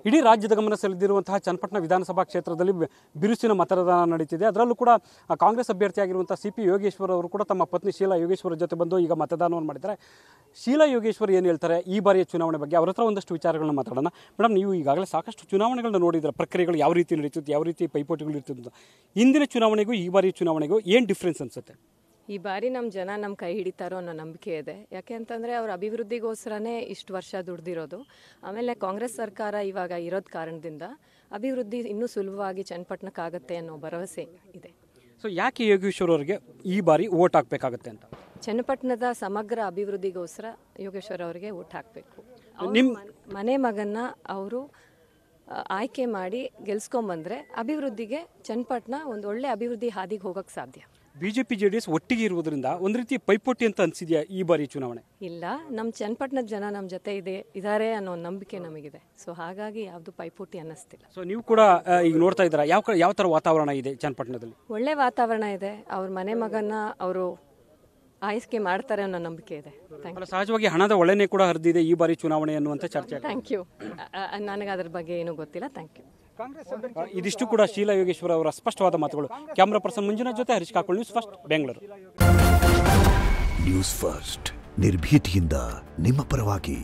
ಇಡೀ ರಾಜ್ಯದ ಗಮನ ಸೆಳೆದಿರುವಂತಹ ಚನ್ನಪಟ್ಟಣ ವಿಧಾನಸಭಾ ಕ್ಷೇತ್ರದಲ್ಲಿ ಬಿರುಸಿನ ಮತದಾನ ನಡೀತಿದೆ. ಅದರಲ್ಲೂ ಕೂಡ ಕಾಂಗ್ರೆಸ್ ಅಭ್ಯರ್ಥಿಯಾಗಿರುವಂಥ CP ಯೋಗೇಶ್ವರ್ ಅವರು ಕೂಡ ತಮ್ಮ ಪತ್ನಿ ಶೀಲಾ ಯೋಗೇಶ್ವರ್ ಜೊತೆ ಬಂದು ಈಗ ಮತದಾನವನ್ನು ಮಾಡಿದ್ದಾರೆ. ಶೀಲಾ ಯೋಗೇಶ್ವರ್ ಏನು ಹೇಳ್ತಾರೆ ಈ ಬಾರಿಯ ಚುನಾವಣೆ ಬಗ್ಗೆ, ಅವರ ಹತ್ರ ಒಂದಷ್ಟು ವಿಚಾರಗಳನ್ನ ಮಾತಾಡೋಣ. ಮೇಡಮ್, ನೀವು ಈಗಾಗಲೇ ಸಾಕಷ್ಟು ಚುನಾವಣೆಗಳನ್ನ ನೋಡಿದ್ರೆ ಪ್ರಕ್ರಿಯೆಗಳು ಯಾವ ರೀತಿ ನಡೀತಿತ್ತು, ಯಾವ ರೀತಿ ಪೈಪೋಟಿಗಳು ಇರ್ತಿತ್ತು, ಹಿಂದಿನ ಚುನಾವಣೆಗೂ ಈ ಬಾರಿಯ ಚುನಾವಣೆಗೂ ಏನು ಡಿಫ್ರೆನ್ಸ್ ಅನ್ಸುತ್ತೆ? ಈ ಬಾರಿ ನಮ್ಮ ಜನ ನಮ್ಮ ಕೈ ಹಿಡಿತಾರೋ ಅನ್ನೋ ನಂಬಿಕೆ ಇದೆ. ಯಾಕೆ ಅಂತಂದರೆ ಅವ್ರ ಅಭಿವೃದ್ಧಿಗೋಸ್ಕರನೇ ಇಷ್ಟು ವರ್ಷ ದುಡ್ದಿರೋದು. ಆಮೇಲೆ ಕಾಂಗ್ರೆಸ್ ಸರ್ಕಾರ ಇವಾಗ ಇರೋದು ಕಾರಣದಿಂದ ಅಭಿವೃದ್ಧಿ ಇನ್ನೂ ಸುಲಭವಾಗಿ ಚನ್ನಪಟ್ಟಣಕ್ಕಾಗತ್ತೆ ಅನ್ನೋ ಭರವಸೆ ಇದೆ. ಸೊ ಯಾಕೆ ಯೋಗೇಶ್ವರ್ ಅವರಿಗೆ ಈ ಬಾರಿ ಓಟ್ ಹಾಕಬೇಕಾಗತ್ತೆ ಅಂತ? ಚನ್ನಪಟ್ಟಣದ ಸಮಗ್ರ ಅಭಿವೃದ್ಧಿಗೋಸ್ಕರ ಯೋಗೇಶ್ವರ್ ಅವರಿಗೆ ಓಟ್ ಹಾಕಬೇಕು. ಮನೆ ಮಗನ್ನ ಅವರು ಆಯ್ಕೆ ಮಾಡಿ ಗೆಲ್ಸ್ಕೊಂಬಂದರೆ ಅಭಿವೃದ್ಧಿಗೆ ಚನ್ನಪಟ್ಟಣ ಒಂದು ಒಳ್ಳೆ ಅಭಿವೃದ್ಧಿ ಹಾದಿಗೆ ಹೋಗೋಕ್ಕೆ ಸಾಧ್ಯ. BJP JDS ಒಟ್ಟಿಗೆ ಇರುವುದರಿಂದ ಒಂದು ರೀತಿ ಪೈಪೋಟಿ ಅಂತ ಅನಿಸಿದೆಯಾ ಈ ಬಾರಿ ಚುನಾವಣೆ? ಇಲ್ಲ, ನಮ್ಮ ಚನ್ನಪಟ್ಟಣದ ಜನ ನಮ್ಮ ಜೊತೆ ಇದ್ದಾರೆ ಅನ್ನೋ ನಂಬಿಕೆ ನಮಗಿದೆ. ಸೊ ಹಾಗಾಗಿ ಯಾವುದು ಪೈಪೋಟಿ ಅನ್ನಿಸ್ತಿಲ್ಲ. ಸೊ ನೀವು ಕೂಡ ಈಗ ನೋಡ್ತಾ ಇದ್ದೀರಾ ಯಾವ ಥರ ವಾತಾವರಣ ಇದೆ ಚನ್ನಪಟ್ಟಣದಲ್ಲಿ? ಒಳ್ಳೆ ವಾತಾವರಣ ಇದೆ. ಅವ್ರ ಮನೆ ಮಗನ್ನ ಅವರು ಆಯ್ಕೆ ಮಾಡ್ತಾರೆ ಅನ್ನೋ ನಂಬಿಕೆ ಇದೆ. ಸಹಜವಾಗಿ ಹಣದ ಒಳ್ಳೆನೇ ಕೂಡ ಹರಿದಿದೆ ಈ ಬಾರಿ ಚುನಾವಣೆ ಅನ್ನುವಂಥ ಚರ್ಚೆ. Thank you. ನನಗೆ ಅದ್ರ ಬಗ್ಗೆ ಏನೂ ಗೊತ್ತಿಲ್ಲ. Thank you. ಇದಿಷ್ಟು ಕೂಡ ಶೀಲಾ ಯೋಗೇಶ್ವರ್ ಅವರ ಸ್ಪಷ್ಟವಾದ ಮಾತುಗಳು. ಕ್ಯಾಮರಾ ಪರ್ಸನ್ ಮಂಜುನಾಥ್ ಜೊತೆ Harish Kakol, news first Bengaluru. News first ನಿರ್ಭೀತಿಯಿಂದ ನಿಮ್ಮ ಪರವಾಗಿ.